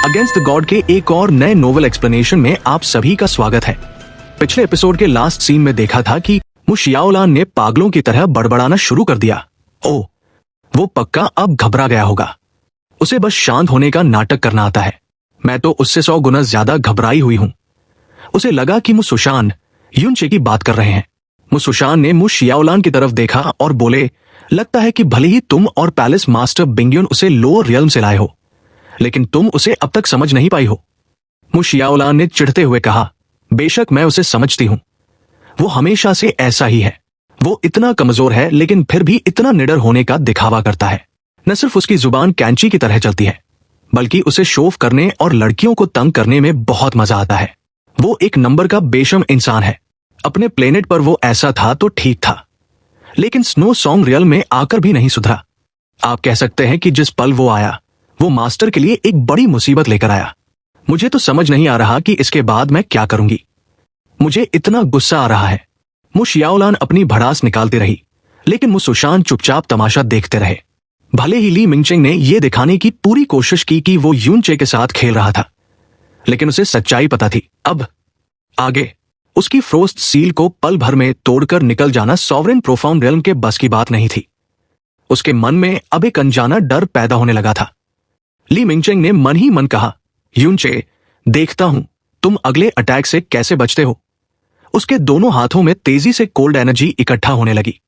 Against the God के एक और नए नोवेल एक्सप्लेनेशन में आप सभी का स्वागत है। पिछले एपिसोड के लास्ट सीन में देखा था कि मु शियाओलान ने पागलों की तरह बड़बड़ाना शुरू कर दिया। ओह, वो पक्का अब घबरा गया होगा। उसे बस शांत होने का नाटक करना आता है। मैं तो उससे 100 गुना ज्यादा घबराई हुई हूँ। उसे लगा कि मु सुशान युनचे की बात कर रहे हैं। मु सुशान ने मु शियाओलान की तरफ देखा और बोले, लगता है कि भले ही तुम और पैलेस मास्टर बिंगयुन उसे लोअर रियल्म से लाए हो, लेकिन तुम उसे अब तक समझ नहीं पाई हो। मु शियाओलान ने चिढ़ते हुए कहा, बेशक मैं उसे समझती हूं। वो हमेशा से ऐसा ही है। वो इतना कमजोर है लेकिन फिर भी इतना निडर होने का दिखावा करता है। न सिर्फ उसकी जुबान कैंची की तरह चलती है, बल्कि उसे शोफ करने और लड़कियों को तंग करने में बहुत मजा आता है। वो एक नंबर का बेशर्म इंसान है। अपने प्लेनेट पर वो ऐसा था तो ठीक था, लेकिन स्नो सॉन्ग रियल में आकर भी नहीं सुधरा। आप कह सकते हैं कि जिस पल वो आया, वो मास्टर के लिए एक बड़ी मुसीबत लेकर आया। मुझे तो समझ नहीं आ रहा कि इसके बाद मैं क्या करूंगी। मुझे इतना गुस्सा आ रहा है। मु शियाओलान अपनी भड़ास निकालती रही, लेकिन मु सुशान चुपचाप तमाशा देखते रहे। भले ही ली मिंगचिंग ने यह दिखाने की पूरी कोशिश की कि वो युनचे के साथ खेल रहा था, लेकिन उसे सच्चाई पता थी। अब आगे उसकी फ्रोस्ट सील को पल भर में तोड़कर निकल जाना सॉवरेन प्रोफाउंड रियल्म के बस की बात नहीं थी। उसके मन में अब एक अनजाना डर पैदा होने लगा था। ली मिंगचिंग ने मन ही मन कहा, युनचे, देखता हूं तुम अगले अटैक से कैसे बचते हो। उसके दोनों हाथों में तेजी से कोल्ड एनर्जी इकट्ठा होने लगी।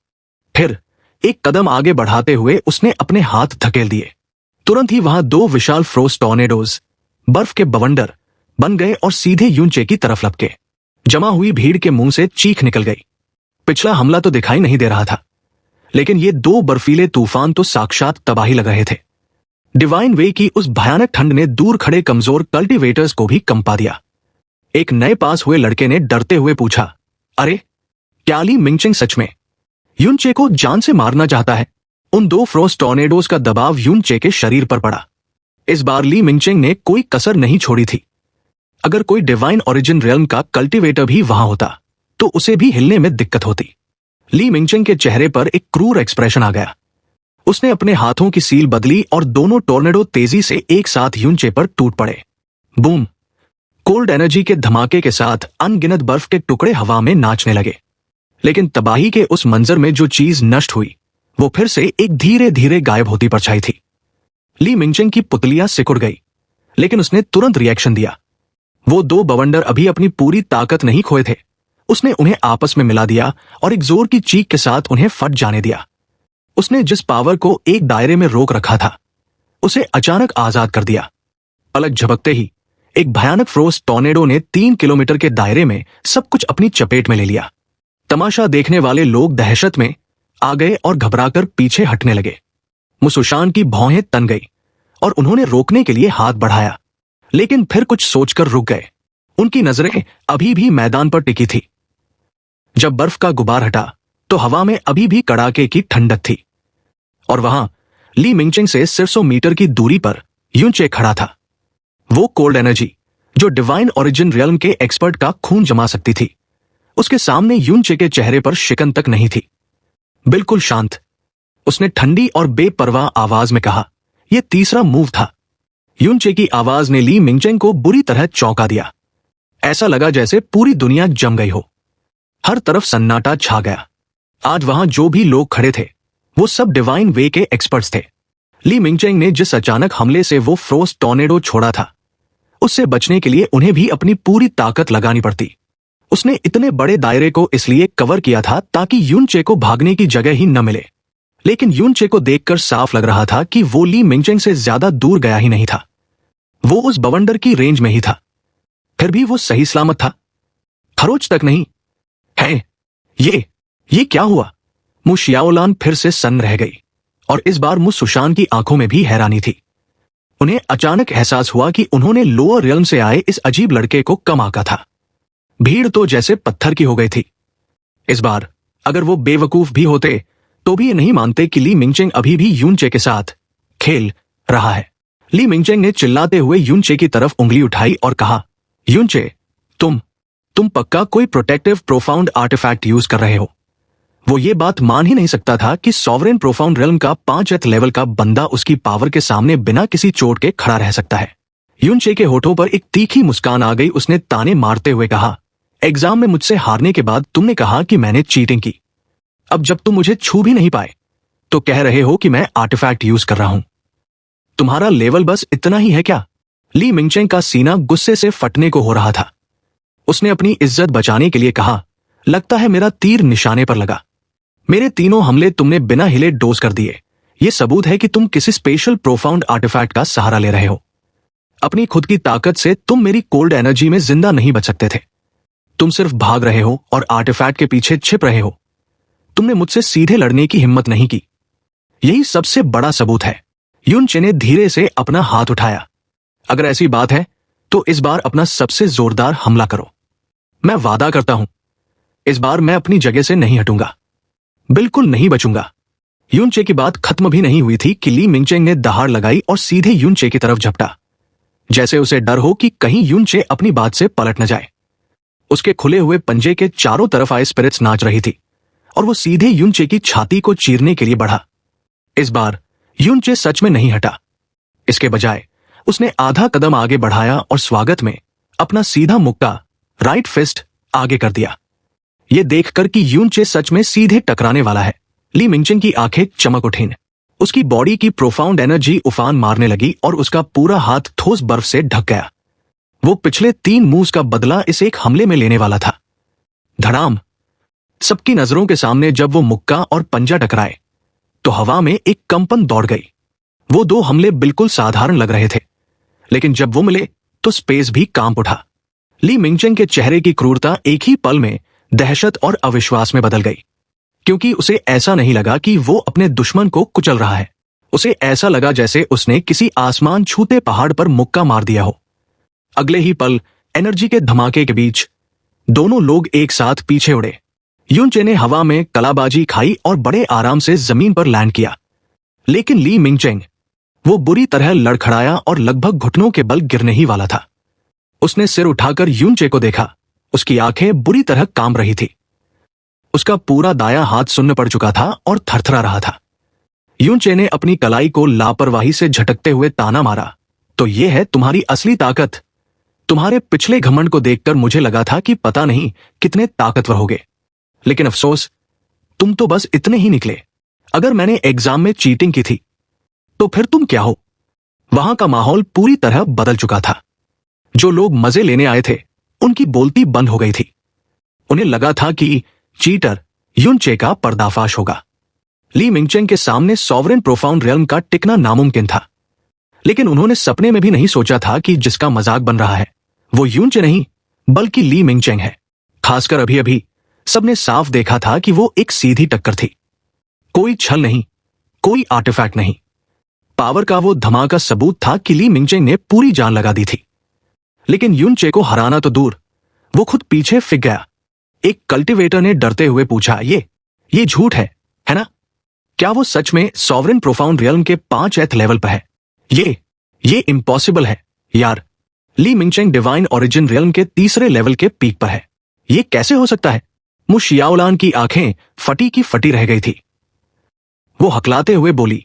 फिर एक कदम आगे बढ़ाते हुए उसने अपने हाथ धकेल दिए। तुरंत ही वहां 2 विशाल फ्रोस्ट टॉर्नेडोज बर्फ के बवंडर बन गए और सीधे युनचे की तरफ लपके। जमा हुई भीड़ के मुंह से चीख निकल गई। पिछला हमला तो दिखाई नहीं दे रहा था, लेकिन ये 2 बर्फीले तूफान तो साक्षात तबाही लग रहे थे। डिवाइन वे की उस भयानक ठंड ने दूर खड़े कमजोर कल्टीवेटर्स को भी कंपा दिया। एक नए पास हुए लड़के ने डरते हुए पूछा, अरे क्या ली मिंगचिंग सच में युनचे को जान से मारना चाहता है? उन 2 फ्रोस्ट टॉर्नेडोज का दबाव युनचे के शरीर पर पड़ा। इस बार ली मिंगचिंग ने कोई कसर नहीं छोड़ी थी। अगर कोई डिवाइन ओरिजिन रियल्म का कल्टीवेटर भी वहां होता तो उसे भी हिलने में दिक्कत होती। ली मिंगचिंग के चेहरे पर एक क्रूर एक्सप्रेशन आ गया। उसने अपने हाथों की सील बदली और दोनों टॉर्नेडो तेजी से एक साथ युनचे पर टूट पड़े। बूम! कोल्ड एनर्जी के धमाके के साथ अनगिनत बर्फ के टुकड़े हवा में नाचने लगे। लेकिन तबाही के उस मंजर में जो चीज नष्ट हुई, वो फिर से एक धीरे धीरे गायब होती परछाई थी। ली मिंगचिंग की पुतलियां सिकुड़ गई, लेकिन उसने तुरंत रिएक्शन दिया। वो 2 बवंडर अभी अपनी पूरी ताकत नहीं खोए थे। उसने उन्हें आपस में मिला दिया और एक जोर की चीख के साथ उन्हें फट जाने दिया। उसने जिस पावर को एक दायरे में रोक रखा था, उसे अचानक आजाद कर दिया। पलक झपकते ही एक भयानक फ्रोस्ट टॉर्नेडो ने 3 किलोमीटर के दायरे में सब कुछ अपनी चपेट में ले लिया। तमाशा देखने वाले लोग दहशत में आ गए और घबराकर पीछे हटने लगे। मु सुशान की भौहें तन गई और उन्होंने रोकने के लिए हाथ बढ़ाया, लेकिन फिर कुछ सोचकर रुक गए। उनकी नजरें अभी भी मैदान पर टिकी थी। जब बर्फ का गुबार हटा तो हवा में अभी भी कड़ाके की ठंडक थी, और वहां ली मिंगचिंग से सिर्फ 100 मीटर की दूरी पर युनचे खड़ा था। वो कोल्ड एनर्जी जो डिवाइन ओरिजिन रियल्म के एक्सपर्ट का खून जमा सकती थी, उसके सामने युनचे के चेहरे पर शिकन तक नहीं थी। बिल्कुल शांत, उसने ठंडी और बेपरवाह आवाज में कहा, यह तीसरा मूव था। युनचे की आवाज ने ली मिंगचिंग को बुरी तरह चौंका दिया। ऐसा लगा जैसे पूरी दुनिया जम गई हो। हर तरफ सन्नाटा छा गया। आज वहां जो भी लोग खड़े थे, वो सब डिवाइन वे के एक्सपर्ट्स थे। ली मिंगचिंग ने जिस अचानक हमले से वो फ्रोस्ट टॉर्नेडो छोड़ा था, उससे बचने के लिए उन्हें भी अपनी पूरी ताकत लगानी पड़ती। उसने इतने बड़े दायरे को इसलिए कवर किया था ताकि युनचे को भागने की जगह ही न मिले, लेकिन युनचे को देखकर साफ लग रहा था कि वो ली मिंगचिंग से ज्यादा दूर गया ही नहीं था। वो उस बवंडर की रेंज में ही था। फिर भी वो सही सलामत था, खरोच तक नहीं है। ये क्या हुआ? मु शियाओलान फिर से सन्न रह गई, और इस बार मु सुशान की आंखों में भी हैरानी थी। उन्हें अचानक एहसास हुआ कि उन्होंने लोअर रियल्म से आए इस अजीब लड़के को कम आंका था। भीड़ तो जैसे पत्थर की हो गई थी। इस बार अगर वो बेवकूफ भी होते तो भी ये नहीं मानते कि ली मिंगचिंग अभी भी युनचे के साथ खेल रहा है। ली मिंगचिंग ने चिल्लाते हुए युनचे की तरफ उंगली उठाई और कहा, युनचे, तुम पक्का कोई प्रोटेक्टिव प्रोफाउंड आर्टिफैक्ट यूज कर रहे हो। वो ये बात मान ही नहीं सकता था कि सॉवरेन प्रोफाउंड रियल्म का 5th लेवल का बंदा उसकी पावर के सामने बिना किसी चोट के खड़ा रह सकता है। यूनचे के होठों पर एक तीखी मुस्कान आ गई। उसने ताने मारते हुए कहा, एग्जाम में मुझसे हारने के बाद तुमने कहा कि मैंने चीटिंग की। अब जब तुम मुझे छू भी नहीं पाए तो कह रहे हो कि मैं आर्टिफैक्ट यूज कर रहा हूं। तुम्हारा लेवल बस इतना ही है क्या? ली मिंगचेंग का सीना गुस्से से फटने को हो रहा था। उसने अपनी इज्जत बचाने के लिए कहा, लगता है मेरा तीर निशाने पर लगा। मेरे तीनों हमले तुमने बिना हिले डोज कर दिए। यह सबूत है कि तुम किसी स्पेशल प्रोफाउंड आर्टिफैक्ट का सहारा ले रहे हो। अपनी खुद की ताकत से तुम मेरी कोल्ड एनर्जी में जिंदा नहीं बच सकते थे। तुम सिर्फ भाग रहे हो और आर्टिफैक्ट के पीछे छिप रहे हो। तुमने मुझसे सीधे लड़ने की हिम्मत नहीं की। यही सबसे बड़ा सबूत है। यूनचे ने धीरे से अपना हाथ उठाया। अगर ऐसी बात है तो इस बार अपना सबसे जोरदार हमला करो। मैं वादा करता हूं, इस बार मैं अपनी जगह से नहीं हटूंगा, बिल्कुल नहीं बचूंगा। यूनचे की बात खत्म भी नहीं हुई थी कि ली मिंगचेंग ने दहाड़ लगाई और सीधे यूनचे की तरफ झपटा, जैसे उसे डर हो कि कहीं यूनचे अपनी बात से पलट न जाए। उसके खुले हुए पंजे के चारों तरफ आए स्पिरिट्स नाच रही थी और वो सीधे यूनचे की छाती को चीरने के लिए बढ़ा। इस बार यूनचे सच में नहीं हटा। इसके बजाय उसने आधा कदम आगे बढ़ाया और स्वागत में अपना सीधा मुक्का राइट फिस्ट आगे कर दिया। यह देखकर कि यूनचे सच में सीधे टकराने वाला है, ली मिंगचेंग की आंखें चमक उठीं। उसकी बॉडी की प्रोफाउंड एनर्जी उफान मारने लगी और उसका पूरा हाथ ठोस बर्फ से ढक गया। वो पिछले 3 मूव्स का बदला इस एक हमले में लेने वाला था। धड़ाम! सबकी नजरों के सामने जब वो मुक्का और पंजा टकराए तो हवा में एक कंपन दौड़ गई। वो 2 हमले बिल्कुल साधारण लग रहे थे, लेकिन जब वो मिले तो स्पेस भी कांप उठा। ली मिंगचेंग के चेहरे की क्रूरता एक ही पल में दहशत और अविश्वास में बदल गई, क्योंकि उसे ऐसा नहीं लगा कि वो अपने दुश्मन को कुचल रहा है। उसे ऐसा लगा जैसे उसने किसी आसमान छूते पहाड़ पर मुक्का मार दिया हो। अगले ही पल एनर्जी के धमाके के बीच दोनों लोग एक साथ पीछे उड़े। यूनचे ने हवा में कलाबाजी खाई और बड़े आराम से जमीन पर लैंड किया, लेकिन ली मिंगचेंग वो बुरी तरह लड़खड़ाया और लगभग घुटनों के बल गिरने ही वाला था। उसने सिर उठाकर यूनचे को देखा। उसकी आंखें बुरी तरह कांप रही थी। उसका पूरा दायां हाथ सुन्न पड़ चुका था और थरथरा रहा था। यूनचे ने अपनी कलाई को लापरवाही से झटकते हुए ताना मारा, तो ये है तुम्हारी असली ताकत। तुम्हारे पिछले घमंड को देखकर मुझे लगा था कि पता नहीं कितने ताकतवर होगे, लेकिन अफसोस तुम तो बस इतने ही निकले। अगर मैंने एग्जाम में चीटिंग की थी तो फिर तुम क्या हो? वहां का माहौल पूरी तरह बदल चुका था। जो लोग मजे लेने आए थे उनकी बोलती बंद हो गई थी। उन्हें लगा था कि चीटर यूनचे का पर्दाफाश होगा। ली मिंगचेंग के सामने सॉवरेन प्रोफाउंड रियल्म का टिकना नामुमकिन था, लेकिन उन्होंने सपने में भी नहीं सोचा था कि जिसका मजाक बन रहा है वो यूनचे नहीं बल्कि ली मिंगचेंग है। खासकर अभी अभी सबने साफ देखा था कि वो एक सीधी टक्कर थी। कोई छल नहीं, कोई आर्टिफैक्ट नहीं। पावर का वो धमाका सबूत था कि ली मिंगचेंग ने पूरी जान लगा दी थी। लेकिन यूनचे को हराना तो दूर, वो खुद पीछे फिक गया। एक कल्टीवेटर ने डरते हुए पूछा, ये झूठ है ना? क्या वो सच में सॉवरेन प्रोफाउंड रियल्म के 5th लेवल पर है? ये इम्पॉसिबल है यार। ली मिंगचेंग डिवाइन ओरिजिन रियल्म के 3रे लेवल के पीक पर है। ये कैसे हो सकता है? मु शियाओलान की आंखें फटी की फटी रह गई थी। वो हकलाते हुए बोली,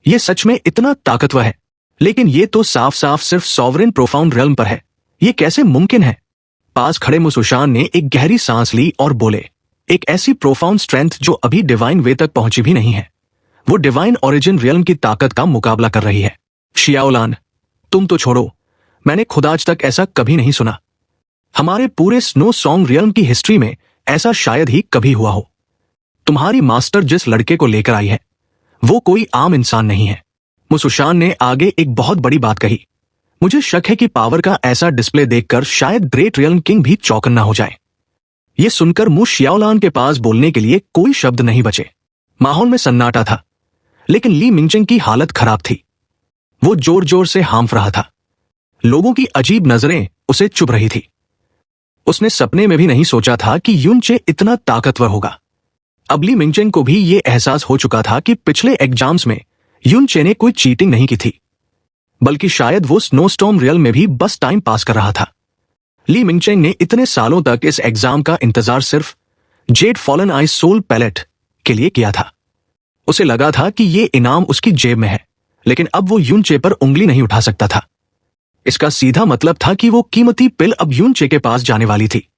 ये सच में इतना ताकतवर है, लेकिन ये तो साफ साफ सिर्फ सॉवरेन प्रोफाउंड रियल्म पर है। ये कैसे मुमकिन है? पास खड़े मुसुशान ने एक गहरी सांस ली और बोले, एक ऐसी प्रोफाउंड स्ट्रेंथ जो अभी डिवाइन वे तक पहुंची भी नहीं है। वो डिवाइन ओरिजिन रियल्म की ताकत का मुकाबला कर रही है। शियाओलान, तुम तो छोड़ो, मैंने खुद आज तक ऐसा कभी नहीं सुना। हमारे पूरे स्नो सॉन्ग रियल्म की हिस्ट्री में ऐसा शायद ही कभी हुआ हो। तुम्हारी मास्टर जिस लड़के को लेकर आई है वो कोई आम इंसान नहीं है। मुसुशान ने आगे एक बहुत बड़ी बात कही, मुझे शक है कि पावर का ऐसा डिस्प्ले देखकर शायद ग्रेट रियल्म किंग भी चौकन्ना हो जाए। यह सुनकर मु शियाओलान के पास बोलने के लिए कोई शब्द नहीं बचे। माहौल में सन्नाटा था, लेकिन ली मिंगचेंग की हालत खराब थी। वो जोर जोर से हांफ रहा था। लोगों की अजीब नजरें उसे चुभ रही थी। उसने सपने में भी नहीं सोचा था कि यूनचे इतना ताकतवर होगा। अब ली मिंगचेंग को भी यह एहसास हो चुका था कि पिछले एग्जाम्स में यूनचे ने कोई चीटिंग नहीं की थी, बल्कि शायद वो स्नोस्टॉर्म रियल में भी बस टाइम पास कर रहा था। ली मिंगचेंग ने इतने सालों तक इस एग्जाम का इंतजार सिर्फ जेड फॉलन आई सोल पैलेट के लिए किया था। उसे लगा था कि ये इनाम उसकी जेब में है, लेकिन अब वो यूनचे पर उंगली नहीं उठा सकता था। इसका सीधा मतलब था कि वो कीमती पिल अब यूनचे के पास जाने वाली थी।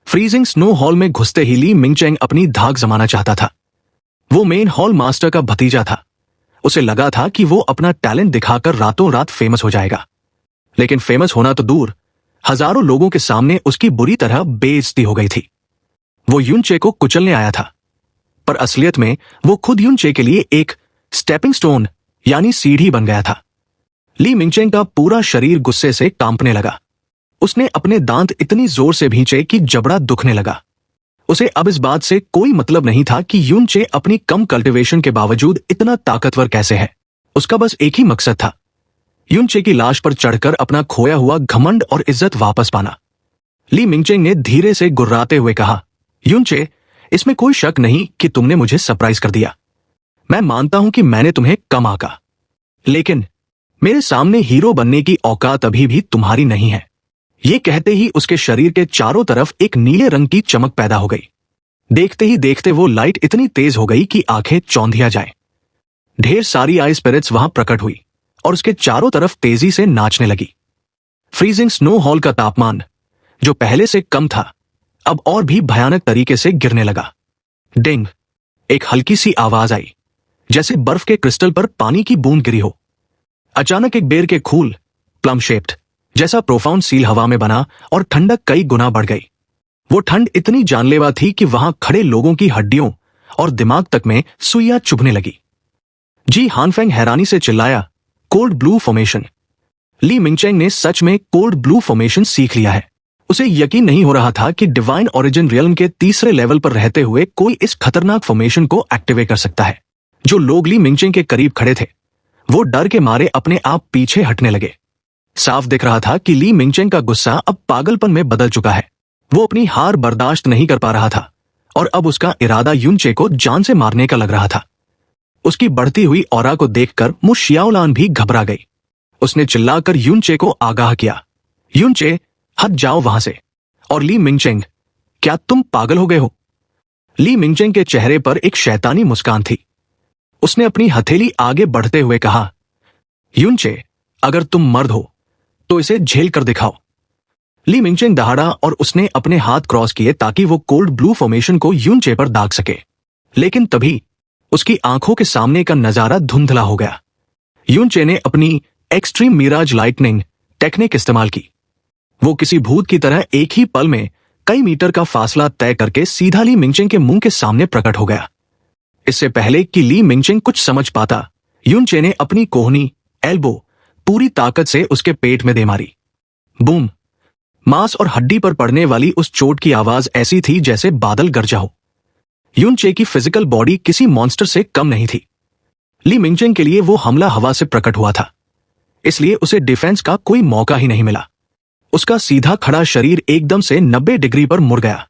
फ्रीजिंग स्नो हॉल में घुसते ही ली मिंगचेंग अपनी धाक जमाना चाहता था। वो मेन हॉल मास्टर का भतीजा था। उसे लगा था कि वो अपना टैलेंट दिखाकर रातों रात फेमस हो जाएगा। लेकिन फेमस होना तो दूर, हजारों लोगों के सामने उसकी बुरी तरह बेइज्जती हो गई थी। वो यूनचे को कुचलने आया था, पर असलियत में वो खुद यूनचे के लिए एक स्टेपिंग स्टोन यानी सीढ़ी बन गया था। ली मिंगचेंग का पूरा शरीर गुस्से से कांपने लगा। उसने अपने दांत इतनी जोर से भींचे कि जबड़ा दुखने लगा। उसे अब इस बात से कोई मतलब नहीं था कि यूनचे अपनी कम कल्टीवेशन के बावजूद इतना ताकतवर कैसे है। उसका बस एक ही मकसद था, यूनचे की लाश पर चढ़कर अपना खोया हुआ घमंड और इज्जत वापस पाना। ली मिंगचेंग ने धीरे से गुर्राते हुए कहा, यूनचे, इसमें कोई शक नहीं कि तुमने मुझे सरप्राइज कर दिया। मैं मानता हूं कि मैंने तुम्हें कम आंका, लेकिन मेरे सामने हीरो बनने की औकात अभी भी तुम्हारी नहीं है। ये कहते ही उसके शरीर के चारों तरफ एक नीले रंग की चमक पैदा हो गई। देखते ही देखते वो लाइट इतनी तेज हो गई कि आंखें चौंधिया जाए। ढेर सारी आई स्पिरिट्स वहां प्रकट हुई और उसके चारों तरफ तेजी से नाचने लगी। फ्रीजिंग स्नो हॉल का तापमान, जो पहले से कम था, अब और भी भयानक तरीके से गिरने लगा। डिंग, एक हल्की सी आवाज आई, जैसे बर्फ के क्रिस्टल पर पानी की बूंद गिरी हो। अचानक एक बेर के खूल, प्लम शेप्ड जैसा प्रोफाउंड सील हवा में बना और ठंडक कई गुना बढ़ गई। वो ठंड इतनी जानलेवा थी कि वहां खड़े लोगों की हड्डियों और दिमाग तक में सुइयां चुभने लगी। जी हानफेंग हैरानी से चिल्लाया, कोल्ड ब्लू फॉर्मेशन। ली मिंगचेंग ने सच में कोल्ड ब्लू फॉर्मेशन सीख लिया है। उसे यकीन नहीं हो रहा था कि डिवाइन ओरिजिन रियल्म के तीसरे लेवल पर रहते हुए कोई इस खतरनाक फॉर्मेशन को एक्टिवेट कर सकता है। जो लोग ली मिंगचेंग के करीब खड़े थे, वो डर के मारे अपने आप पीछे हटने लगे। साफ दिख रहा था कि ली मिंगचेंग का गुस्सा अब पागलपन में बदल चुका है। वो अपनी हार बर्दाश्त नहीं कर पा रहा था और अब उसका इरादा यूनचे को जान से मारने का लग रहा था। उसकी बढ़ती हुई ऑरा को देखकर मु शियाओलान भी घबरा गई। उसने चिल्लाकर यूनचे को आगाह किया, यूनचे, हट जाओ वहां से। और ली मिंगचेंग, क्या तुम पागल हो गए हो? ली मिंगचेंग के चेहरे पर एक शैतानी मुस्कान थी। उसने अपनी हथेली आगे बढ़ते हुए कहा, यूनचे, अगर तुम मर्द हो तो इसे झेल कर दिखाओ। ली मिंगचेंग दहाड़ा और उसने अपने हाथ क्रॉस किए ताकि वो कोल्ड ब्लू फॉर्मेशन को यूनचे पर दाग सके। लेकिन तभी उसकी आंखों के सामने का नजारा धुंधला हो गया। यूनचे ने अपनी एक्सट्रीम मिराज लाइटनिंग टेक्निक इस्तेमाल की। वो किसी भूत की तरह एक ही पल में कई मीटर का फासला तय करके सीधा ली मिंगचेंग के मुंह के सामने प्रकट हो गया। इससे पहले कि ली मिंगचेंग कुछ समझ पाता, यूनचे ने अपनी कोहनी एल्बो पूरी ताकत से उसके पेट में दे मारी। बूम! मांस और हड्डी पर पड़ने वाली उस चोट की आवाज ऐसी थी जैसे बादल गरजा हो। यूनचे की फिजिकल बॉडी किसी मॉन्स्टर से कम नहीं थी। ली मिंगचेंग के लिए वो हमला हवा से प्रकट हुआ था, इसलिए उसे डिफेंस का कोई मौका ही नहीं मिला। उसका सीधा खड़ा शरीर एकदम से 90 डिग्री पर मुड़ गया।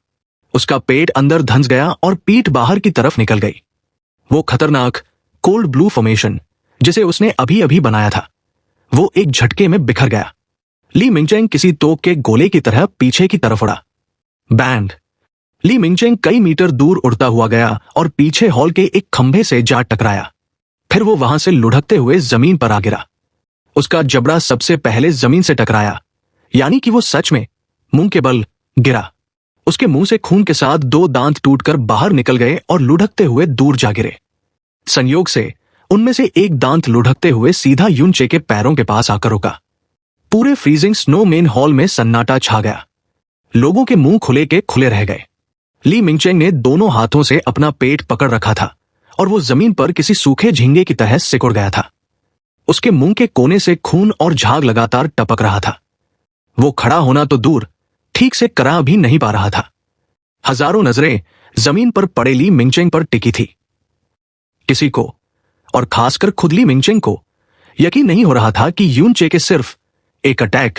उसका पेट अंदर धंस गया और पीठ बाहर की तरफ निकल गई। वो खतरनाक कोल्ड ब्लू फॉर्मेशन, जिसे उसने अभी अभी बनाया था, वो एक झटके में बिखर गया। ली मिंगचेंग किसी तोप के गोले की तरह पीछे की तरफ उड़ा। बैंड! ली मिंगचेंग कई मीटर दूर उड़ता हुआ गया और पीछे हॉल के एक खंभे से जा टकराया। फिर वो वहां से लुढ़कते हुए जमीन पर आ गिरा। उसका जबड़ा सबसे पहले जमीन से टकराया, यानी कि वो सच में मुंह के बल गिरा। उसके मुंह से खून के साथ 2 दांत टूटकर बाहर निकल गए और लुढ़कते हुए दूर जा गिरे। संयोग से उनमें से एक दांत लुढ़कते हुए सीधा यूनचे के पैरों के पास आकर रुका। पूरे फ्रीजिंग स्नो मेन हॉल में सन्नाटा छा गया। लोगों के मुंह खुले के खुले रह गए। ली मिंगचेंग ने दोनों हाथों से अपना पेट पकड़ रखा था और वो जमीन पर किसी सूखे झींगे की तरह सिकुड़ गया था। उसके मुंह के कोने से खून और झाग लगातार टपक रहा था। वो खड़ा होना तो दूर, ठीक से करा भी नहीं पा रहा था। हजारों नजरें जमीन पर पड़े ली मिंगचेंग पर टिकी थी। किसी को, और खासकर खुद ली मिंगचेंग को, यकीन नहीं हो रहा था कि यूनचे के सिर्फ एक अटैक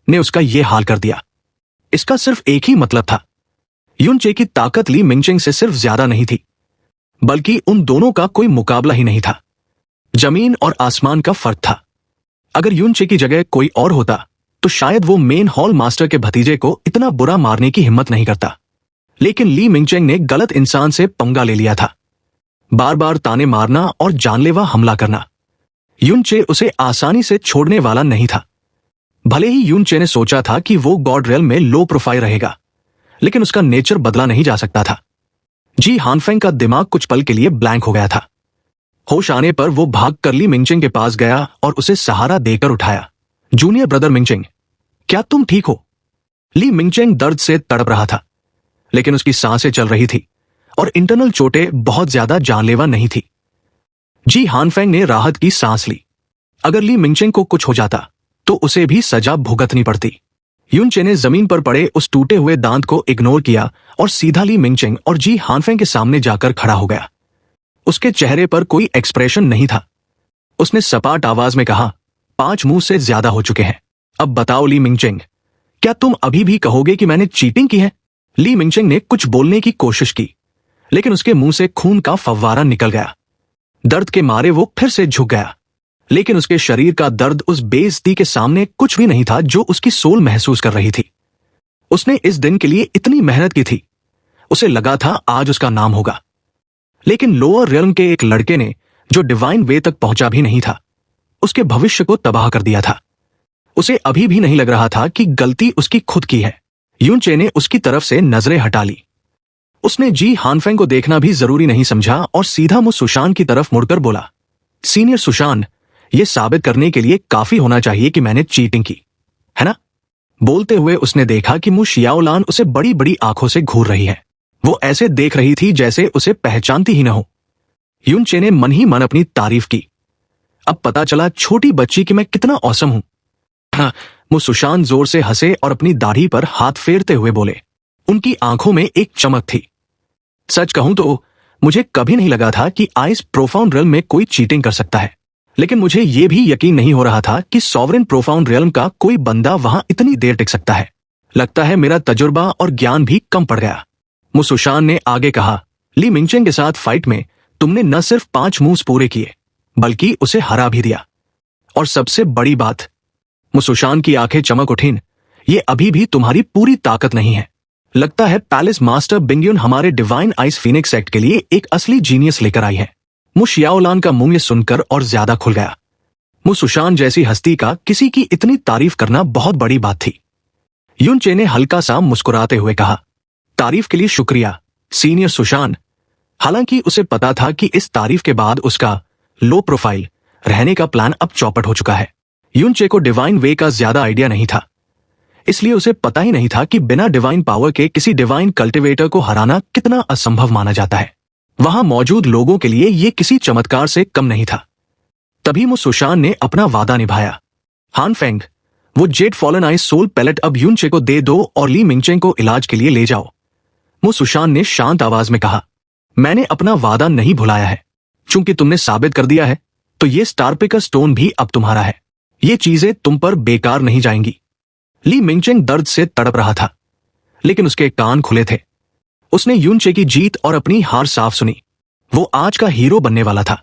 ने उसका यह हाल कर दिया। इसका सिर्फ एक ही मतलब था, यूनचे की ताकत ली मिंगचेंग से सिर्फ ज्यादा नहीं थी, बल्कि उन दोनों का कोई मुकाबला ही नहीं था। जमीन और आसमान का फर्क था। अगर यूनचे की जगह कोई और होता तो शायद वो मेन हॉल मास्टर के भतीजे को इतना बुरा मारने की हिम्मत नहीं करता। लेकिन ली मिंगचेंग ने गलत इंसान से पंगा ले लिया था। बार बार ताने मारना और जानलेवा हमला करना। यूनचे उसे आसानी से छोड़ने वाला नहीं था। भले ही यून चे ने सोचा था कि वो गॉड रियल्म में लो प्रोफाइल रहेगा, लेकिन उसका नेचर बदला नहीं जा सकता था। जी हानफेंग का दिमाग कुछ पल के लिए ब्लैंक हो गया था। होश आने पर वो भाग कर ली मिंगचेंग के पास गया और उसे सहारा देकर उठाया। जूनियर ब्रदर मिंगचेंग, क्या तुम ठीक हो? ली मिंगचेंग दर्द से तड़प रहा था, लेकिन उसकी सांसें चल रही थी और इंटरनल चोटें बहुत ज्यादा जानलेवा नहीं थी। जी हानफेंग ने राहत की सांस ली। अगर ली मिंगचेंग को कुछ हो जाता तो उसे भी सजा भुगतनी पड़ती। यून चे ने जमीन पर पड़े उस टूटे हुए दांत को इग्नोर किया और सीधा ली मिंगचेंग और जी हानफेंग के सामने जाकर खड़ा हो गया। उसके चेहरे पर कोई एक्सप्रेशन नहीं था। उसने सपाट आवाज में कहा, 5 मुंह से ज्यादा हो चुके हैं। अब बताओ ली मिंगचेंग, क्या तुम अभी भी कहोगे कि मैंने चीटिंग की है? ली मिंगचेंग ने कुछ बोलने की कोशिश की, लेकिन उसके मुंह से खून का फव्वारा निकल गया। दर्द के मारे वो फिर से झुक गया, लेकिन उसके शरीर का दर्द उस बेइज्जती के सामने कुछ भी नहीं था जो उसकी सोल महसूस कर रही थी। उसने इस दिन के लिए इतनी मेहनत की थी। उसे लगा था आज उसका नाम होगा, लेकिन लोअर रियल्म के एक लड़के ने, जो डिवाइन वे तक पहुंचा भी नहीं था, उसके भविष्य को तबाह कर दिया था। उसे अभी भी नहीं लग रहा था कि गलती उसकी खुद की है। यून चे ने उसकी तरफ से नजरें हटा ली। उसने जी हानफेंग को देखना भी जरूरी नहीं समझा और सीधा मुझ सुशान की तरफ मुड़कर बोला, सीनियर सुशान, यह साबित करने के लिए काफी होना चाहिए कि मैंने चीटिंग की, है ना? बोलते हुए उसने देखा कि मु शियाओलान उसे बड़ी बड़ी आंखों से घूर रही है। वो ऐसे देख रही थी जैसे उसे पहचानती ही न हो। यून चे ने मन ही मन अपनी तारीफ की। अब पता चला छोटी बच्ची कि मैं कितना औसम हूं। हाँ, मु सुशांत जोर से हंसे और अपनी दाढ़ी पर हाथ फेरते हुए बोले। उनकी आंखों में एक चमक थी। सच कहूं तो मुझे कभी नहीं लगा था कि आइस प्रोफाउंड रियल्म में कोई चीटिंग कर सकता है, लेकिन मुझे यह भी यकीन नहीं हो रहा था कि सॉवरेन प्रोफाउंड रियल्म का कोई बंदा वहां इतनी देर टिक सकता है। लगता है मेरा तजुर्बा और ज्ञान भी कम पड़ गया। मु सुशान ने आगे कहा, ली मिंगचेंग के साथ फाइट में तुमने न सिर्फ 5 मूव्स पूरे किए, बल्कि उसे हरा भी दिया। और सबसे बड़ी बात, मु सुशान की आंखें चमक उठीं, ये अभी भी तुम्हारी पूरी ताकत नहीं है। लगता है पैलेस मास्टर बिंगयुन हमारे डिवाइन आइस फीनिक्स एक्ट के लिए एक असली जीनियस लेकर आई है। मु शियाओलान का मुंह ये सुनकर और ज्यादा खुल गया। मु सुशान जैसी हस्ती का किसी की इतनी तारीफ करना बहुत बड़ी बात थी। यून चे ने हल्का सा मुस्कुराते हुए कहा, तारीफ के लिए शुक्रिया सीनियर सुशान। हालांकि उसे पता था कि इस तारीफ के बाद उसका लो प्रोफाइल रहने का प्लान अब चौपट हो चुका है। यून चे को डिवाइन वे का ज्यादा आइडिया नहीं था, इसलिए उसे पता ही नहीं था कि बिना डिवाइन पावर के किसी डिवाइन कल्टिवेटर को हराना कितना असंभव माना जाता है। वहां मौजूद लोगों के लिए यह किसी चमत्कार से कम नहीं था। तभी मु सुशान ने अपना वादा निभाया। हानफेंग, वो jade fallen ice soul palette अब यून चे को दे दो और ली मिंगचेंग को इलाज के लिए ले जाओ। मु सुशान ने शांत आवाज में कहा, मैंने अपना वादा नहीं भुलाया है। चूंकि तुमने साबित कर दिया है, तो ये स्टार पिकर स्टोन भी अब तुम्हारा है। ये चीजें तुम पर बेकार नहीं जाएंगी। ली मिंगचेंग दर्द से तड़प रहा था, लेकिन उसके कान खुले थे। उसने यून चे की जीत और अपनी हार साफ सुनी। वो आज का हीरो बनने वाला था,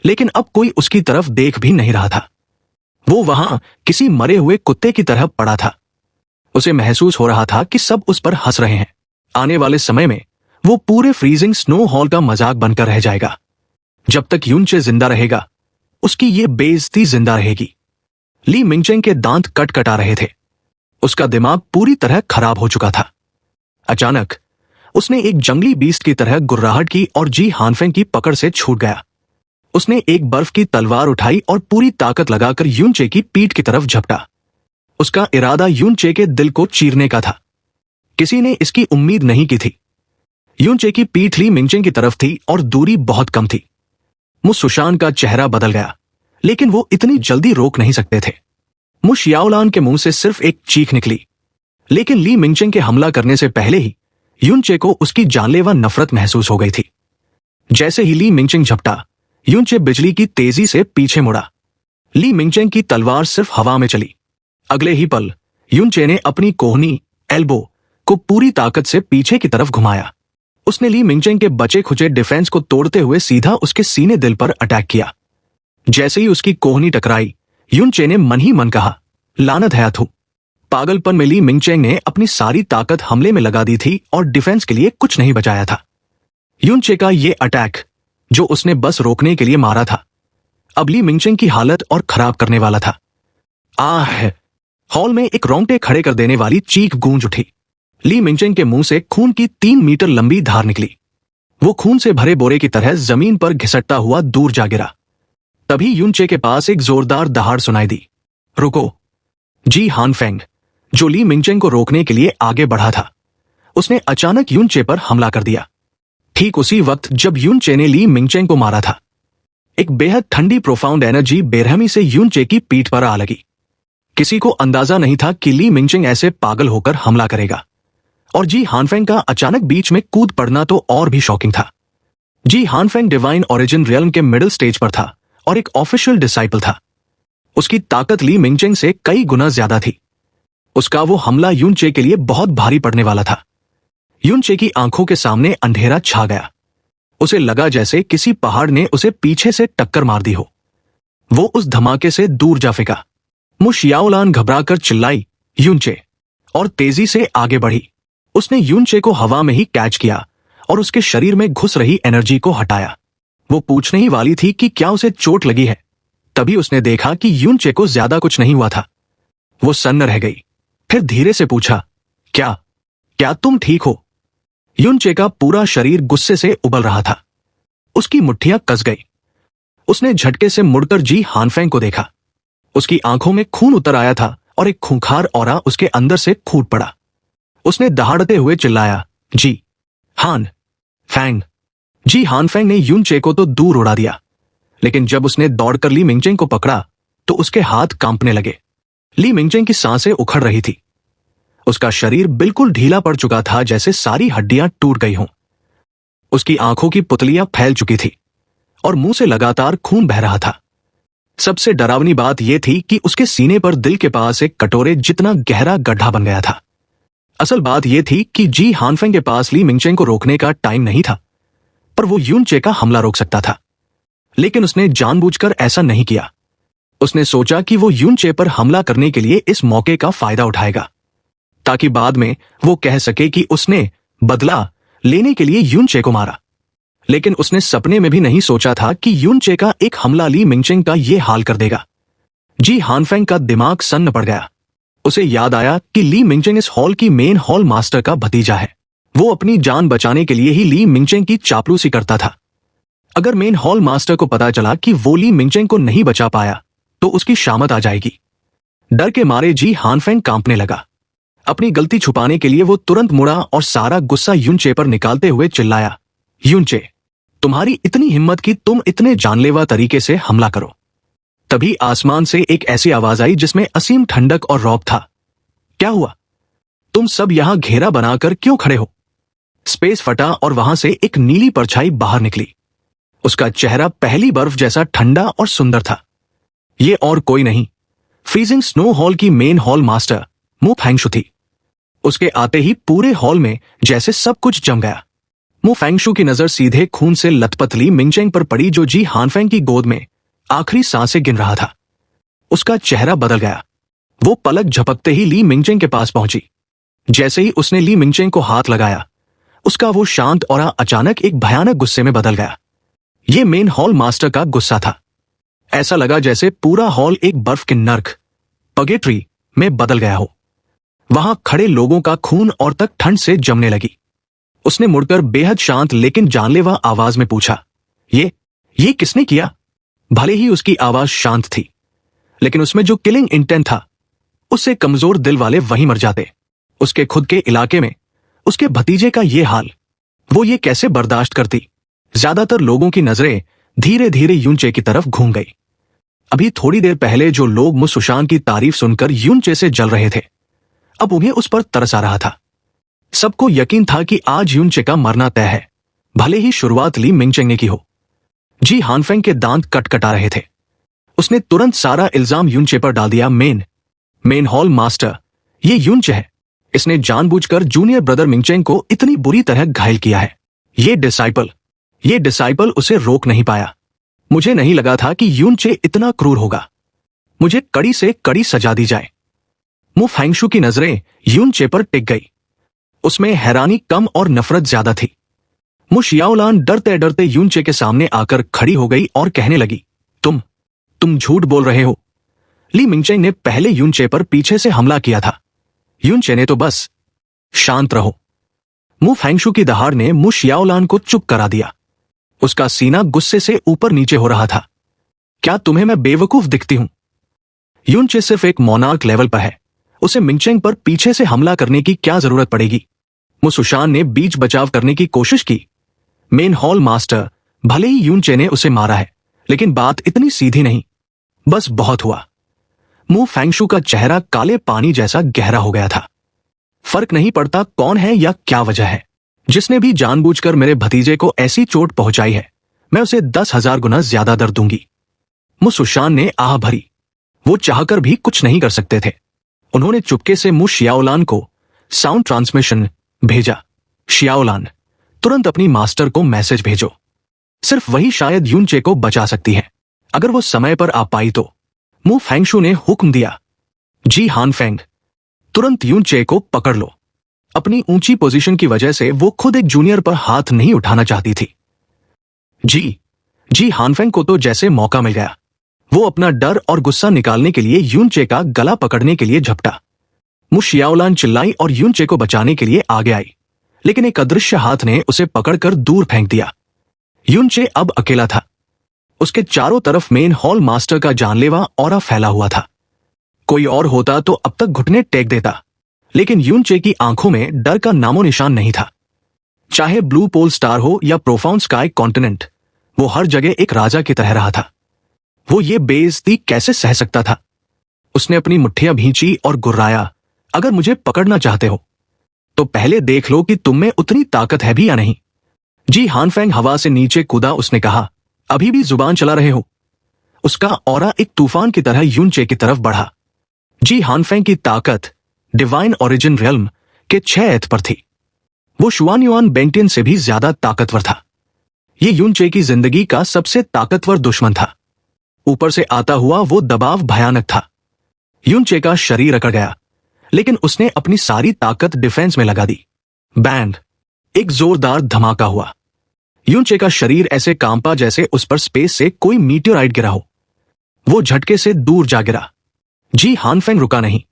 लेकिन अब कोई उसकी तरफ देख भी नहीं रहा था। वो वहां किसी मरे हुए कुत्ते की तरह पड़ा था। उसे महसूस हो रहा था कि सब उस पर हंस रहे हैं। आने वाले समय में वो पूरे फ्रीजिंग स्नो हॉल का मजाक बनकर रह जाएगा। जब तक यून चे जिंदा रहेगा, उसकी ये बेइज्जती जिंदा रहेगी। ली मिंगचेंग के दांत कटकटा रहे थे। उसका दिमाग पूरी तरह खराब हो चुका था। अचानक उसने एक जंगली बीस्ट की तरह गुर्राहट की और जी हानफेंग की पकड़ से छूट गया। उसने एक बर्फ की तलवार उठाई और पूरी ताकत लगाकर यून चे की पीठ की तरफ झपटा। उसका इरादा यून चे के दिल को चीरने का था। किसी ने इसकी उम्मीद नहीं की थी। यून चे की पीठ ली मिंगचेंग की तरफ थी और दूरी बहुत कम थी। मु सुशान का चेहरा बदल गया, लेकिन वो इतनी जल्दी रोक नहीं सकते थे। मु शियाओलान के मुंह से सिर्फ एक चीख निकली, लेकिन ली मिंगचेंग के हमला करने से पहले ही यून चे को उसकी जानलेवा नफरत महसूस हो गई थी। जैसे ही ली मिंगचेंग झपटा, यून चे बिजली की तेजी से पीछे मुड़ा। ली मिंगचेंग की तलवार सिर्फ हवा में चली। अगले ही पल यून चे ने अपनी कोहनी एल्बो को पूरी ताकत से पीछे की तरफ घुमाया। उसने ली मिंगचेंग के बचे खुचे डिफेंस को तोड़ते हुए सीधा उसके सीने दिल पर अटैक किया। जैसे ही उसकी कोहनी टकराई, यून चे ने मन ही मन कहा, लानत है अथु। पागलपन में ली मिंगचेंग ने अपनी सारी ताकत हमले में लगा दी थी और डिफेंस के लिए कुछ नहीं बचाया था। यून चे का ये अटैक, जो उसने बस रोकने के लिए मारा था, अब ली मिंगचेंग की हालत और खराब करने वाला था। आह! हॉल में एक रोंगटे खड़े कर देने वाली चीख गूंज उठी। ली मिंगचेंग के मुंह से खून की 3 मीटर लंबी धार निकली। वो खून से भरे बोरे की तरह जमीन पर घिसटता हुआ दूर जा गिरा। तभी युनचे के पास एक जोरदार दहाड़ सुनाई दी। रुको! जी हानफेंग, जो ली मिंगचेंग को रोकने के लिए आगे बढ़ा था, उसने अचानक युनचे पर हमला कर दिया। ठीक उसी वक्त जब युनचे ने ली मिंगचेंग को मारा था, एक बेहद ठंडी प्रोफाउंड एनर्जी बेरहमी से युनचे की पीठ पर आ लगी। किसी को अंदाजा नहीं था कि ली मिंगचेंग ऐसे पागल होकर हमला करेगा, और जी हानफेंग का अचानक बीच में कूद पड़ना तो और भी शॉकिंग था। जी हानफेंग डिवाइन ओरिजिन रियल्म के मिडिल स्टेज पर था और एक ऑफिशियल डिसाइपल था। उसकी ताकत ली मिंगचेंग से कई गुना ज्यादा थी। उसका वो हमला युनचे के लिए बहुत भारी पड़ने वाला था। युनचे की आंखों के सामने अंधेरा छा गया। उसे लगा जैसे किसी पहाड़ ने उसे पीछे से टक्कर मार दी हो। वो उस धमाके से दूर जा फेंका। मु शियाओलान घबराकर चिल्लाई, युनचे, और तेजी से आगे बढ़ी। उसने युनचे को हवा में ही कैच किया और उसके शरीर में घुस रही एनर्जी को हटाया। वो पूछने ही वाली थी कि क्या उसे चोट लगी है, तभी उसने देखा कि युनचे को ज्यादा कुछ नहीं हुआ था। वो सन्न रह गई। फिर धीरे से पूछा, क्या क्या तुम ठीक हो? युनचे का पूरा शरीर गुस्से से उबल रहा था। उसकी मुट्ठियां कस गई। उसने झटके से मुड़कर जी हानफेंग को देखा। उसकी आंखों में खून उतर आया था और एक खूंखार ऑरा उसके अंदर से फूट पड़ा। उसने दहाड़ते हुए चिल्लाया, जी हान फैंग। जी हानफेंग ने युनचे को तो दूर उड़ा दिया, लेकिन जब उसने दौड़कर ली मिंगचेंग को पकड़ा तो उसके हाथ कांपने लगे। ली मिंगचेंग की सांसें उखड़ रही थी। उसका शरीर बिल्कुल ढीला पड़ चुका था, जैसे सारी हड्डियां टूट गई हों। उसकी आंखों की पुतलियां फैल चुकी थी और मुंह से लगातार खून बह रहा था। सबसे डरावनी बात यह थी कि उसके सीने पर दिल के पास एक कटोरे जितना गहरा गड्ढा बन गया था। असल बात यह थी कि जी हानफेंग के पास ली मिंगचेंग को रोकने का टाइम नहीं था, पर वो युनचे का हमला रोक सकता था। लेकिन उसने जानबूझकर ऐसा नहीं किया। उसने सोचा कि वो युनचे पर हमला करने के लिए इस मौके का फायदा उठाएगा, ताकि बाद में वो कह सके कि उसने बदला लेने के लिए युनचे को मारा। लेकिन उसने सपने में भी नहीं सोचा था कि युनचे का एक हमला ली मिंगचेंग का ये हाल कर देगा। जी हानफेंग का दिमाग सन्न पड़ गया। उसे याद आया कि ली मिंगचेंग इस हॉल की मेन हॉल मास्टर का भतीजा है। वो अपनी जान बचाने के लिए ही ली मिंगचेंग की चापलूसी करता था। अगर मेन हॉल मास्टर को पता चला कि वो ली मिंगचेंग को नहीं बचा पाया तो उसकी शामत आ जाएगी। डर के मारे जी हानफेंग कांपने लगा। अपनी गलती छुपाने के लिए वो तुरंत मुड़ा और सारा गुस्सा युनचे पर निकालते हुए चिल्लाया, युनचे, तुम्हारी इतनी हिम्मत कि तुम इतने जानलेवा तरीके से हमला करो। तभी आसमान से एक ऐसी आवाज आई जिसमें असीम ठंडक और रौब था। क्या हुआ? तुम सब यहां घेरा बनाकर क्यों खड़े हो? स्पेस फटा और वहां से एक नीली परछाई बाहर निकली। उसका चेहरा पहली बर्फ जैसा ठंडा और सुंदर था। ये और कोई नहीं, फ्रीजिंग स्नो हॉल की मेन हॉल मास्टर मु फैंगशु थी। उसके आते ही पूरे हॉल में जैसे सब कुछ जम गया। मु फैंगशु की नजर सीधे खून से लथपथ ली मिंगचेंग पर पड़ी, जो जी हानफेंग की गोद में आखिरी सांसें गिन रहा था। उसका चेहरा बदल गया। वो पलक झपकते ही ली मिंगचेंग के पास पहुंची। जैसे ही उसने ली मिंगचेंग को हाथ लगाया, उसका वो शांत ऑरा अचानक एक भयानक गुस्से में बदल गया। ये मेन हॉल मास्टर का गुस्सा था। ऐसा लगा जैसे पूरा हॉल एक बर्फ के नर्क पगेट्री में बदल गया हो। वहां खड़े लोगों का खून और तक ठंड से जमने लगी। उसने मुड़कर बेहद शांत लेकिन जानलेवा आवाज में पूछा, ये किसने किया? भले ही उसकी आवाज शांत थी, लेकिन उसमें जो किलिंग इंटेंट था, उससे कमजोर दिल वाले वहीं मर जाते। उसके खुद के इलाके में उसके भतीजे का ये हाल, वो ये कैसे बर्दाश्त करती? ज्यादातर लोगों की नजरें धीरे धीरे युनचे की तरफ घूम गई। अभी थोड़ी देर पहले जो लोग मु सुशान की तारीफ सुनकर युनचे से जल रहे थे, अब उन्हें उस पर तरस आ रहा था। सबको यकीन था कि आज युनचे का मरना तय है, भले ही शुरुआत ली मिंगचेंग ने की हो। जी हानफेंग के दांत कटकटा रहे थे। उसने तुरंत सारा इल्जाम युनचे पर डाल दिया। मेन हॉल मास्टर, ये युनचे है। इसने जानबूझकर जूनियर ब्रदर मिंगचेंग को इतनी बुरी तरह घायल किया है। ये डिसाइपल उसे रोक नहीं पाया। मुझे नहीं लगा था कि युनचे इतना क्रूर होगा। मुझे कड़ी से कड़ी सजा दी जाए। मु फैंगशु की नजरें युनचे पर टिक गई। उसमें हैरानी कम और नफरत ज्यादा थी। मु शियाओलान डरते डरते युनचे के सामने आकर खड़ी हो गई और कहने लगी, तुम झूठ बोल रहे हो। ली मिंगचेंग ने पहले यूनचे पर पीछे से हमला किया था। यूनचे ने तो बस शांत रहो। मु फैंगशु की दहाड़ ने मु शियाओलान को चुप करा दिया। उसका सीना गुस्से से ऊपर नीचे हो रहा था। क्या तुम्हें मैं बेवकूफ दिखती हूं? यूनचे सिर्फ एक मोनार्क लेवल पर है, उसे मिंगचेंग पर पीछे से हमला करने की क्या जरूरत पड़ेगी? मु सुशान ने बीच बचाव करने की कोशिश की। मेन हॉल मास्टर, भले ही यूनचे ने उसे मारा है, लेकिन बात इतनी सीधी नहीं। बस बहुत हुआ। मु फैंगशु का चेहरा काले पानी जैसा गहरा हो गया था। फर्क नहीं पड़ता कौन है या क्या वजह है, जिसने भी जानबूझकर मेरे भतीजे को ऐसी चोट पहुंचाई है, मैं उसे 10,000 गुना ज्यादा दर्द दूंगी। मु सुशान ने आह भरी। वो चाहकर भी कुछ नहीं कर सकते थे। उन्होंने चुपके से मु शियाओलान को साउंड ट्रांसमिशन भेजा। शियाओलान, तुरंत अपनी मास्टर को मैसेज भेजो। सिर्फ वही शायद यूनचे को बचा सकती है। अगर वो समय पर आ पाई तो। मु फैंगशु ने हुक्म दिया। जी हानफेंग, तुरंत यूनचे को पकड़ लो। अपनी ऊंची पोजीशन की वजह से वो खुद एक जूनियर पर हाथ नहीं उठाना चाहती थी। जी हानफेंग को तो जैसे मौका मिल गया। वो अपना डर और गुस्सा निकालने के लिए यूनचे का गला पकड़ने के लिए झपटा। मु शियाओलान चिल्लाई और यूनचे को बचाने के लिए आगे आई, लेकिन एक अदृश्य हाथ ने उसे पकड़कर दूर फेंक दिया। यूनचे अब अकेला था। उसके चारों तरफ मेन हॉल मास्टर का जानलेवा ऑरा फैला हुआ था। कोई और होता तो अब तक घुटने टेक देता, लेकिन यूनचे की आंखों में डर का नामो निशान नहीं था। चाहे ब्लू पोल स्टार हो या प्रोफाउंड स्काई कॉन्टिनेंट, वो हर जगह एक राजा की तरह रहा था। वो ये बेइज्जती कैसे सह सकता था? उसने अपनी मुट्ठियां भींची और गुर्राया, अगर मुझे पकड़ना चाहते हो तो पहले देख लो कि तुम में उतनी ताकत है भी या नहीं। जी हानफेंग हवा से नीचे कूदा। उसने कहा, अभी भी जुबान चला रहे हो? उसका ऑरा एक तूफान की तरह यूनचे की तरफ बढ़ा। जी हानफेंग की ताकत डिवाइन ओरिजिन रियल्म के 6 एथ पर थी। वो शुआनयुआन बेंटियन से भी ज्यादा ताकतवर था। ये यूनचे की जिंदगी का सबसे ताकतवर दुश्मन था। ऊपर से आता हुआ वो दबाव भयानक था। यूनचे का शरीर अकड़ गया, लेकिन उसने अपनी सारी ताकत डिफेंस में लगा दी। बैंड, एक जोरदार धमाका हुआ। यूनचे का शरीर ऐसे कांपा जैसे उस पर स्पेस से कोई मीटियोराइट गिरा हो। वो झटके से दूर जा गिरा। जी हानफेंग रुका नहीं।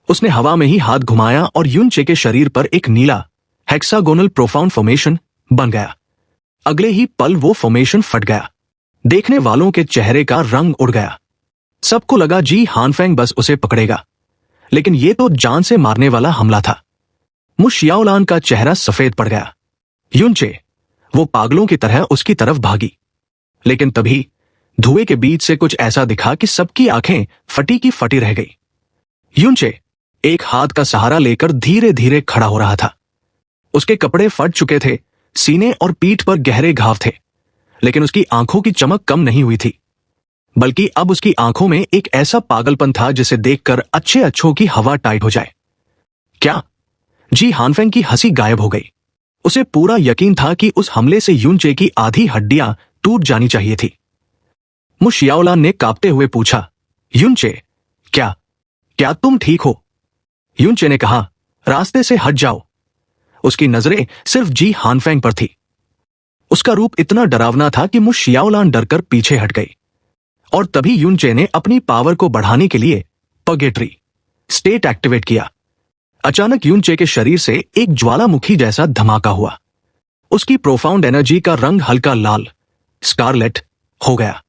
उसने हवा में ही हाथ घुमाया और यूनचे के शरीर पर एक नीला हेक्सागोनल प्रोफाउंड फॉर्मेशन बन गया। अगले ही पल वो फॉर्मेशन फट गया। देखने वालों के चेहरे का रंग उड़ गया। सबको लगा जी हानफेंग बस उसे पकड़ेगा, लेकिन ये तो जान से मारने वाला हमला था। मु शियाओलान का चेहरा सफेद पड़ गया। यूनचे, वो पागलों की तरह उसकी तरफ भागी, लेकिन तभी धुएं के बीच से कुछ ऐसा दिखा कि सबकी आंखें फटी की फटी रह गई। यूनचे एक हाथ का सहारा लेकर धीरे धीरे खड़ा हो रहा था। उसके कपड़े फट चुके थे, सीने और पीठ पर गहरे घाव थे, लेकिन उसकी आंखों की चमक कम नहीं हुई थी, बल्कि अब उसकी आंखों में एक ऐसा पागलपन था जिसे देखकर अच्छे अच्छों की हवा टाइट हो जाए। क्या? जी हानफेंग की हंसी गायब हो गई। उसे पूरा यकीन था कि उस हमले से यूनचे की आधी हड्डियां टूट जानी चाहिए थी। मु शियाओलान ने कांपते हुए पूछा, यूनचे, क्या तुम ठीक हो? यूनचे ने कहा, रास्ते से हट जाओ। उसकी नजरें सिर्फ जी हानफेंग पर थी। उसका रूप इतना डरावना था कि मु शियाओलान डरकर पीछे हट गई। और तभी यूनचे ने अपनी पावर को बढ़ाने के लिए पगेट्री स्टेट एक्टिवेट किया। अचानक यूनचे के शरीर से एक ज्वालामुखी जैसा धमाका हुआ। उसकी प्रोफाउंड एनर्जी का रंग हल्का लाल स्कारलेट हो गया।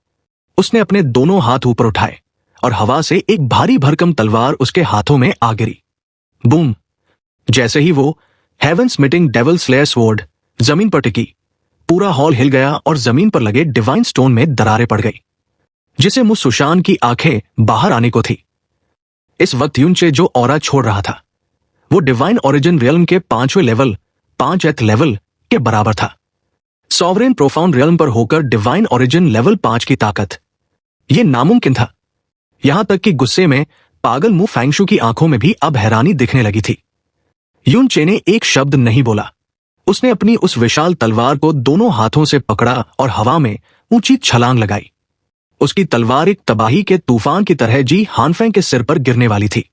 उसने अपने दोनों हाथ ऊपर उठाए और हवा से एक भारी भरकम तलवार उसके हाथों में आ गिरी। बूम! जैसे ही वो हेवन स्मिटिंग डेविल स्लेयर स्वॉर्ड जमीन पर टिकी, पूरा हॉल हिल गया और जमीन पर लगे डिवाइन स्टोन में दरारें पड़ गई, जिसे मु सुशान की आंखें बाहर आने को थी। इस वक्त यूनचे जो ऑरा छोड़ रहा था, वो डिवाइन ओरिजिन रियल्म के 5वें लेवल 5th लेवल के बराबर था। सॉवरेन प्रोफाउंड रियल्म पर होकर डिवाइन ओरिजिन लेवल 5 की ताकत, ये नामुमकिन था। यहां तक कि गुस्से में पागल मु फैंगशु की आंखों में भी अब हैरानी दिखने लगी थी। यूनचे ने एक शब्द नहीं बोला। उसने अपनी उस विशाल तलवार को दोनों हाथों से पकड़ा और हवा में ऊंची छलांग लगाई। उसकी तलवार एक तबाही के तूफान की तरह जी हानफेंग के सिर पर गिरने वाली थी।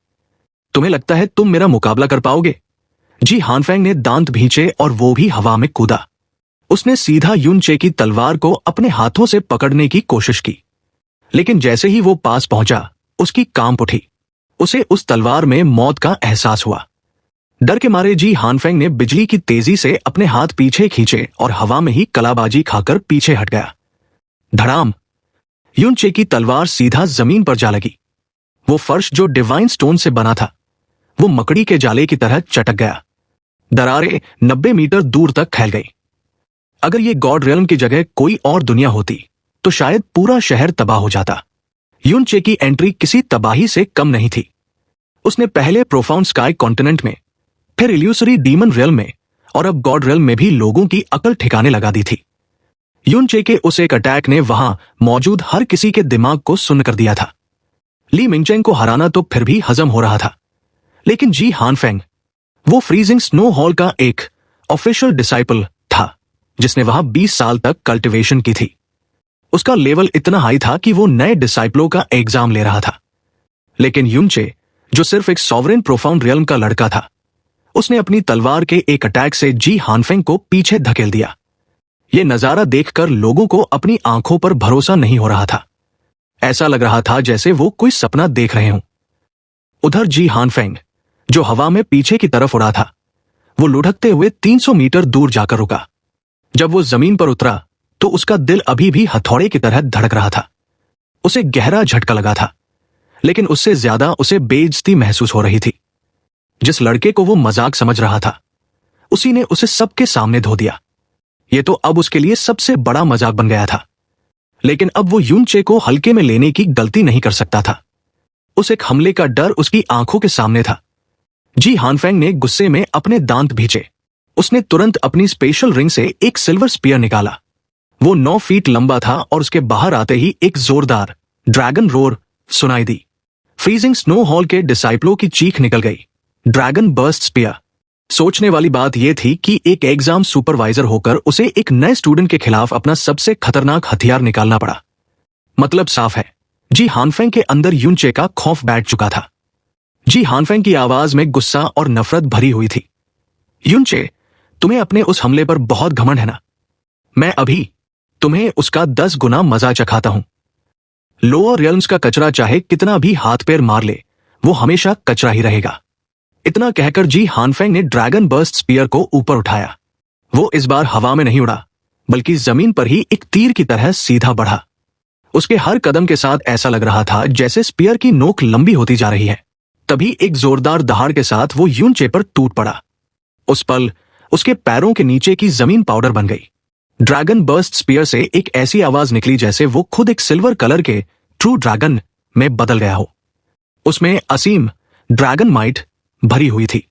तुम्हें लगता है तुम मेरा मुकाबला कर पाओगे? जी हानफेंग ने दांत भींचे और वो भी हवा में कूदा। उसने सीधा यूनचे की तलवार को अपने हाथों से पकड़ने की कोशिश की, लेकिन जैसे ही वो पास पहुंचा, उसकी कांप उठी। उसे उस तलवार में मौत का एहसास हुआ। डर के मारे जी हानफेंग ने बिजली की तेजी से अपने हाथ पीछे खींचे और हवा में ही कलाबाजी खाकर पीछे हट गया। धड़ाम! युनचे की तलवार सीधा जमीन पर जा लगी। वो फर्श जो डिवाइन स्टोन से बना था वो मकड़ी के जाले की तरह चटक गया। दरारें 90 मीटर दूर तक फैल गई। अगर ये गॉड रियल्म की जगह कोई और दुनिया होती तो शायद पूरा शहर तबाह हो जाता। युनचे की एंट्री किसी तबाही से कम नहीं थी। उसने पहले प्रोफाउंड स्काई कॉन्टिनेंट में, फिर इल्यूसरी डीमन रियल्म में और अब गॉड रियल्म में भी लोगों की अकल ठिकाने लगा दी थी। युनचे के उस एक अटैक ने वहां मौजूद हर किसी के दिमाग को सुन्न कर दिया था। ली मिंगचेंग को हराना तो फिर भी हजम हो रहा था, लेकिन जी हानफेंग, वो फ्रीजिंग स्नो हॉल का एक ऑफिशियल डिसाइपल था जिसने वहां 20 साल तक कल्टिवेशन की थी। उसका लेवल इतना हाई था कि वो नए डिसाइपलों का एग्जाम ले रहा था। लेकिन युनचे, जो सिर्फ एक सॉवरेन प्रोफाउंड रियल्म का लड़का था, उसने अपनी तलवार के एक अटैक से जी हानफेंग को पीछे धकेल दिया। यह नजारा देखकर लोगों को अपनी आंखों पर भरोसा नहीं हो रहा था। ऐसा लग रहा था जैसे वो कोई सपना देख रहे हों। उधर जी हानफेंग, जो हवा में पीछे की तरफ उड़ा था, वो लुढ़कते हुए 300 मीटर दूर जाकर रुका। जब वो जमीन पर उतरा तो उसका दिल अभी भी हथौड़े की तरह धड़क रहा था। उसे गहरा झटका लगा था, लेकिन उससे ज्यादा उसे बेइज्जती महसूस हो रही थी। जिस लड़के को वो मजाक समझ रहा था, उसी ने उसे सबके सामने धो दिया। ये तो अब उसके लिए सबसे बड़ा मजाक बन गया था। लेकिन अब वो युनचे को हल्के में लेने की गलती नहीं कर सकता था। उस एक हमले का डर उसकी आंखों के सामने था। जी हानफेंग ने गुस्से में अपने दांत भींचे। उसने तुरंत अपनी स्पेशल रिंग से एक सिल्वर स्पीयर निकाला। वो 9 फीट लंबा था और उसके बाहर आते ही एक जोरदार ड्रैगन रोर सुनाई दी। फ्रीजिंग स्नो हॉल के डिसाइपलों की चीख निकल गई। Dragon burst spear. सोचने वाली बात यह थी कि एक एग्जाम सुपरवाइजर होकर उसे एक नए स्टूडेंट के खिलाफ अपना सबसे खतरनाक हथियार निकालना पड़ा। मतलब साफ है, जी हानफेंग के अंदर युनचे का खौफ बैठ चुका था। जी हानफेंग की आवाज में गुस्सा और नफरत भरी हुई थी। युनचे, तुम्हें अपने उस हमले पर बहुत घमंड है ना? मैं अभी तुम्हें उसका 10 गुना मजा चखाता हूं। लोअर रियल्म्स का कचरा चाहे कितना भी हाथ पैर मार ले, वो हमेशा कचरा ही रहेगा। इतना कहकर जी हानफेंग ने ड्रैगन बर्स्ट स्पीयर को ऊपर उठाया। वो इस बार हवा में नहीं उड़ा, बल्कि जमीन पर ही एक तीर की तरह सीधा बढ़ा। उसके हर कदम के साथ ऐसा लग रहा था जैसे स्पीयर की नोक लंबी होती जा रही है। तभी एक जोरदार दहाड़ के साथ वो युनचे पर टूट पड़ा। उस पल उसके पैरों के नीचे की जमीन पाउडर बन गई। ड्रैगन बर्स्ट स्पीयर से एक ऐसी आवाज निकली जैसे वो खुद एक सिल्वर कलर के ट्रू ड्रैगन में बदल गया हो। उसमें असीम ड्रैगन माइट भरी हुई थी।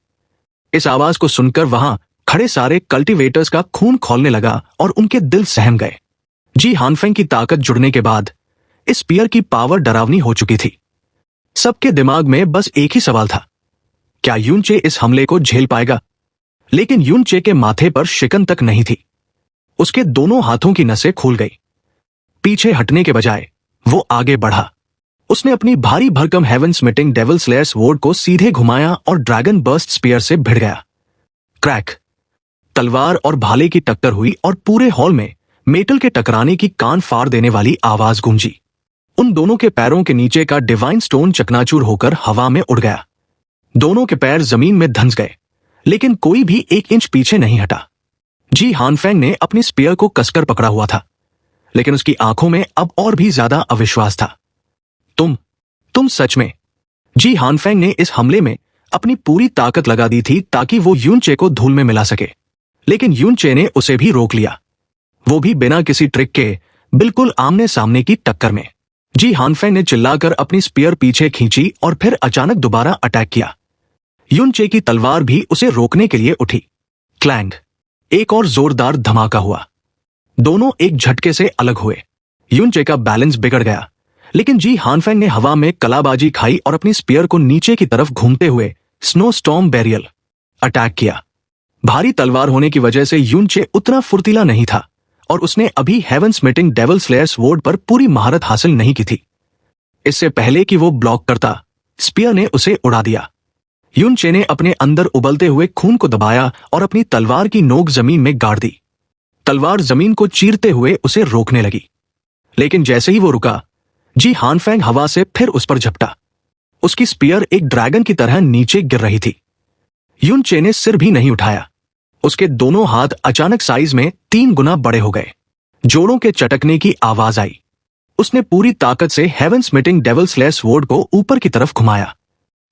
इस आवाज को सुनकर वहां खड़े सारे कल्टीवेटर्स का खून खौलने लगा और उनके दिल सहम गए। जी हानफेंग की ताकत जुड़ने के बाद इस स्पीयर की पावर डरावनी हो चुकी थी। सबके दिमाग में बस एक ही सवाल था, क्या युनचे इस हमले को झेल पाएगा? लेकिन युनचे के माथे पर शिकन तक नहीं थी। उसके दोनों हाथों की नसें खुल गई। पीछे हटने के बजाय वो आगे बढ़ा। उसने अपनी भारी भरकम हेवन स्मिटिंग डेविल स्लेयर स्वॉर्ड को सीधे घुमाया और ड्रैगन बर्स्ट स्पीयर से भिड़ गया। क्रैक! तलवार और भाले की टक्कर हुई और पूरे हॉल में मेटल के टकराने की कान फाड़ देने वाली आवाज गूंजी। उन दोनों के पैरों के नीचे का डिवाइन स्टोन चकनाचूर होकर हवा में उड़ गया। दोनों के पैर जमीन में धंस गए, लेकिन कोई भी 1 इंच पीछे नहीं हटा। जी हानफेंग ने अपनी स्पीयर को कसकर पकड़ा हुआ था, लेकिन उसकी आंखों में अब और भी ज्यादा अविश्वास था। तुम सच में? जी हानफेंग ने इस हमले में अपनी पूरी ताकत लगा दी थी ताकि वो युनचे को धूल में मिला सके, लेकिन युनचे ने उसे भी रोक लिया, वो भी बिना किसी ट्रिक के, बिल्कुल आमने सामने की टक्कर में। जी हानफेंग ने चिल्लाकर अपनी स्पीयर पीछे खींची और फिर अचानक दोबारा अटैक किया। युनचे की तलवार भी उसे रोकने के लिए उठी। क्लैंग! एक और जोरदार धमाका हुआ। दोनों एक झटके से अलग हुए। युनचे का बैलेंस बिगड़ गया, लेकिन जी हानफेंग ने हवा में कलाबाजी खाई और अपनी स्पीयर को नीचे की तरफ घूमते हुए स्नो स्टॉर्म बैरियल अटैक किया। भारी तलवार होने की वजह से युनचे उतना फुर्तीला नहीं था और उसने अभी हेवन स्मिटिंग डेविल स्लेयर स्वॉर्ड पर पूरी महारत हासिल नहीं की थी। इससे पहले कि वो ब्लॉक करता, स्पीयर ने उसे उड़ा दिया। युनचे ने अपने अंदर उबलते हुए खून को दबाया और अपनी तलवार की नोक जमीन में गाड़ दी। तलवार जमीन को चीरते हुए उसे रोकने लगी, लेकिन जैसे ही वो रुका, जी हानफेंग हवा से फिर उस पर झपटा। उसकी स्पीयर एक ड्रैगन की तरह नीचे गिर रही थी। युन चे ने सिर भी नहीं उठाया। उसके दोनों हाथ अचानक साइज में 3 गुना बड़े हो गए। जोड़ों के चटकने की आवाज आई। उसने पूरी ताकत से हेवन स्मिटिंग डेविल स्लेयर स्वॉर्ड को ऊपर की तरफ घुमाया।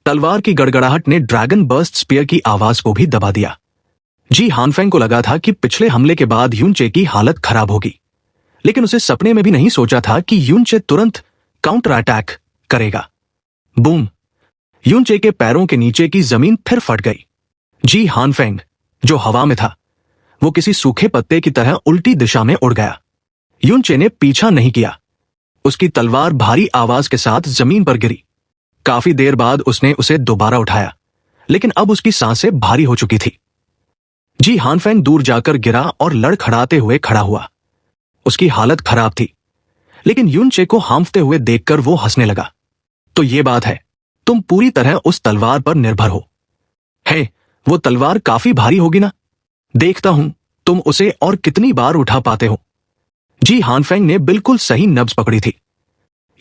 तलवार की गड़गड़ाहट ने ड्रैगन बर्स्ट स्पीयर की आवाज को भी दबा दिया। जी हानफेंग को लगा था कि पिछले हमले के बाद युन चे की हालत खराब होगी, लेकिन उसे सपने में भी नहीं सोचा था कि युन चे तुरंत काउंटर अटैक करेगा। बूम! युन चे के पैरों के नीचे की जमीन फिर फट गई। जी हानफेंग, जो हवा में था, वो किसी सूखे पत्ते की तरह उल्टी दिशा में उड़ गया। युन चे ने पीछा नहीं किया। उसकी तलवार भारी आवाज के साथ जमीन पर गिरी। काफी देर बाद उसने उसे दोबारा उठाया, लेकिन अब उसकी सांसें भारी हो चुकी थी। जी हानफेंग दूर जाकर गिरा और लड़खड़ाते हुए खड़ा हुआ। उसकी हालत खराब थी, लेकिन युन चे को हांफते हुए देखकर वो हंसने लगा। तो ये बात है, तुम पूरी तरह उस तलवार पर निर्भर हो। है, वो तलवार काफी भारी होगी ना? देखता हूं तुम उसे और कितनी बार उठा पाते हो। जी हानफेंग ने बिल्कुल सही नब्ज पकड़ी थी।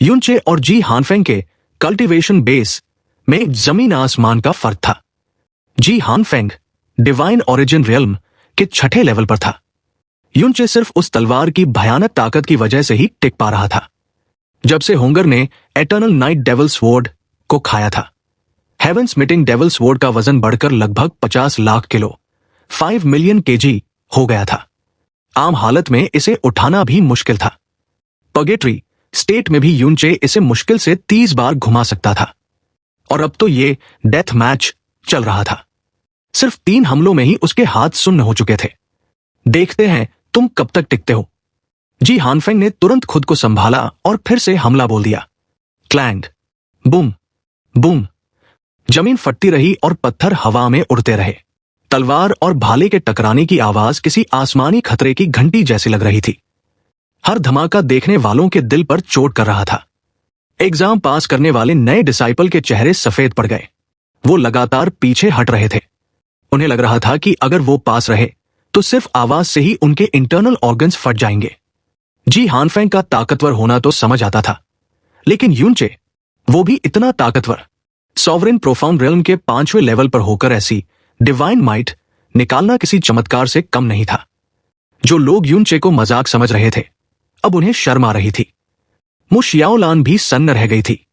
युन चे और जी हानफेंग के कल्टीवेशन बेस में जमीन आसमान का फर्क था। जी हानफेंग डिवाइन ओरिजिन रियल्म के 6ठे लेवल पर था। युन चे सिर्फ उस तलवार की भयानक ताकत की वजह से ही टिक पा रहा था। जब से होंगर ने एटर्नल नाइट डेविल स्वॉर्ड को खाया था, हेवन स्मिटिंग डेविल स्वॉर्ड का वजन बढ़कर लगभग 50 लाख किलो 5 मिलियन केजी हो गया था। आम हालत में इसे उठाना भी मुश्किल था। पर्गेटरी स्टेट में भी युन चे इसे मुश्किल से 30 बार घुमा सकता था, और अब तो ये डेथ मैच चल रहा था। सिर्फ 3 हमलों में ही उसके हाथ सुन्न हो चुके थे। देखते हैं तुम कब तक टिकते हो। जी हानफेंग ने तुरंत खुद को संभाला और फिर से हमला बोल दिया। क्लैंग! Boom boom! जमीन फटती रही और पत्थर हवा में उड़ते रहे। तलवार और भाले के टकराने की आवाज किसी आसमानी खतरे की घंटी जैसी लग रही थी। हर धमाका देखने वालों के दिल पर चोट कर रहा था। एग्जाम पास करने वाले नए डिसाइपल के चेहरे सफेद पड़ गए। वो लगातार पीछे हट रहे थे। उन्हें लग रहा था कि अगर वो पास रहे तो सिर्फ आवाज से ही उनके इंटरनल ऑर्गन्स फट जाएंगे। जी हानफेंग का ताकतवर होना तो समझ आता था, लेकिन युन चे, वो भी इतना ताकतवर, सॉवरेन प्रोफाउंड रियल्म के 5वें लेवल पर होकर ऐसी डिवाइन माइट निकालना किसी चमत्कार से कम नहीं था। जो लोग युन चे को मजाक समझ रहे थे, अब उन्हें शर्म आ रही थी। मु शियाओलान भी सन्न रह गई थी।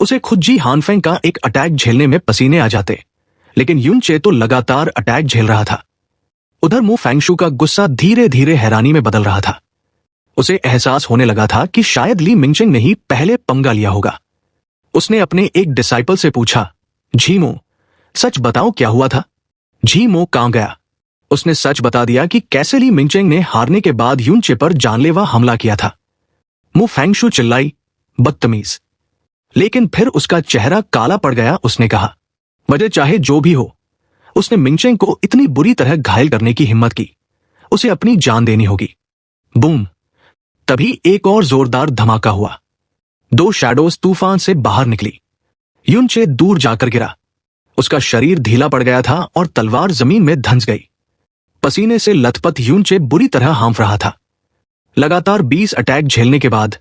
उसे खुद जी हानफेंग का एक अटैक झेलने में पसीने आ जाते, लेकिन युन चे तो लगातार अटैक झेल रहा था। उधर मु फेंगशु का गुस्सा धीरे धीरे हैरानी में बदल रहा था। उसे एहसास होने लगा था कि शायद ली मिंगचेंग ने ही पहले पंगा लिया होगा। उसने अपने एक डिसाइपल से पूछा, झीमो, सच बताओ क्या हुआ था? झीमो कहां गया? उसने सच बता दिया कि कैसे ली मिंगचेंग ने हारने के बाद युन चे पर जानलेवा हमला किया था। मु फेंगशु चिल्लाई, बदतमीज। लेकिन फिर उसका चेहरा काला पड़ गया। उसने कहा, वजह चाहे जो भी हो, उसने मिंगचेंग को इतनी बुरी तरह घायल करने की हिम्मत की, उसे अपनी जान देनी होगी। बूम! तभी एक और जोरदार धमाका हुआ। 2 शैडोज तूफान से बाहर निकली। युन चे दूर जाकर गिरा। उसका शरीर ढीला पड़ गया था और तलवार जमीन में धंस गई। पसीने से लथपथ युन चे बुरी तरह हांफ रहा था। लगातार 20 अटैक झेलने के बाद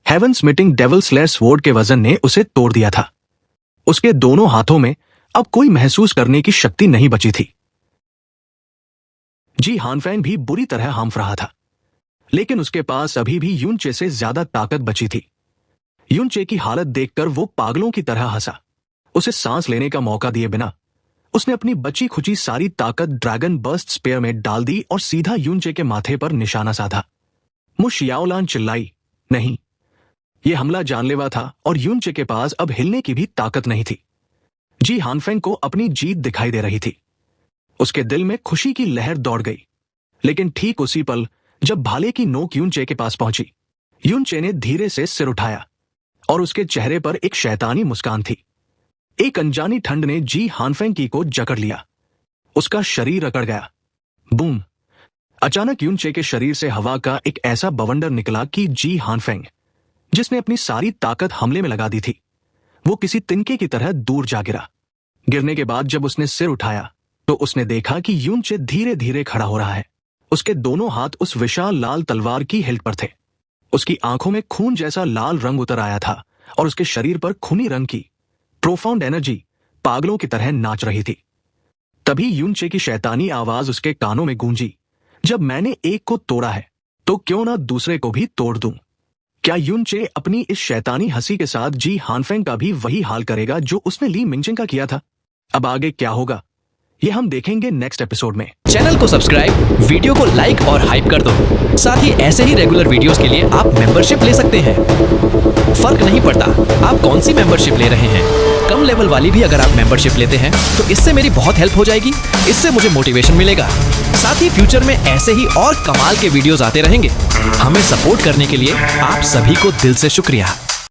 हेवन स्मिटिंग डेविल स्लेयर स्वॉर्ड के वजन ने उसे तोड़ दिया था। उसके दोनों हाथों में अब कोई महसूस करने की शक्ति नहीं बची थी। जी हानफेंग भी बुरी तरह हांफ रहा था, लेकिन उसके पास अभी भी युन चे से ज्यादा ताकत बची थी। युन चे की हालत देखकर वो पागलों की तरह हंसा। उसे सांस लेने का मौका दिए बिना उसने अपनी बची खुची सारी ताकत ड्रैगन बर्स्ट स्पेयर में डाल दी और सीधा युन चे के माथे पर निशाना साधा। मु शियाओलान चिल्लाई, नहीं, यह हमला जानलेवा था और युन चे के पास अब हिलने की भी ताकत नहीं थी। जी हानफेंग को अपनी जीत दिखाई दे रही थी। उसके दिल में खुशी की लहर दौड़ गई, लेकिन ठीक उसी पल जब भाले की नोक युन चे के पास पहुंची, युन चे ने धीरे से सिर उठाया और उसके चेहरे पर एक शैतानी मुस्कान थी। एक अनजानी ठंड ने जी हानफेंग की को जकड़ लिया। उसका शरीर अकड़ गया। बूम! अचानक युन चे के शरीर से हवा का एक ऐसा बवंडर निकला कि जी हानफेंग, जिसने अपनी सारी ताकत हमले में लगा दी थी, वो किसी तिनके की तरह दूर जा गिरा। गिरने के बाद जब उसने सिर उठाया तो उसने देखा कि युन चे धीरे धीरे खड़ा हो रहा है। उसके दोनों हाथ उस विशाल लाल तलवार की हिल्ट पर थे। उसकी आंखों में खून जैसा लाल रंग उतर आया था और उसके शरीर पर खूनी रंग की प्रोफाउंड एनर्जी पागलों की तरह नाच रही थी। तभी युनचे की शैतानी आवाज उसके कानों में गूंजी, जब मैंने एक को तोड़ा है तो क्यों ना दूसरे को भी तोड़ दूं। क्या युनचे अपनी इस शैतानी हंसी के साथ जी हानफेंग का भी वही हाल करेगा जो उसने ली मिंगजिंग का किया था? अब आगे क्या होगा ये हम देखेंगे नेक्स्ट एपिसोड में। चैनल को सब्सक्राइब, वीडियो को लाइक और हाइप कर दो। साथ ही ऐसे ही रेगुलर वीडियोस के लिए आप मेंबरशिप ले सकते हैं। फर्क नहीं पड़ता आप कौन सी मेंबरशिप ले रहे हैं, कम लेवल वाली भी अगर आप मेंबरशिप लेते हैं तो इससे मेरी बहुत हेल्प हो जाएगी, इससे मुझे मोटिवेशन मिलेगा। साथ ही फ्यूचर में ऐसे ही और कमाल के वीडियोस आते रहेंगे। हमें सपोर्ट करने के लिए आप सभी को दिल से शुक्रिया।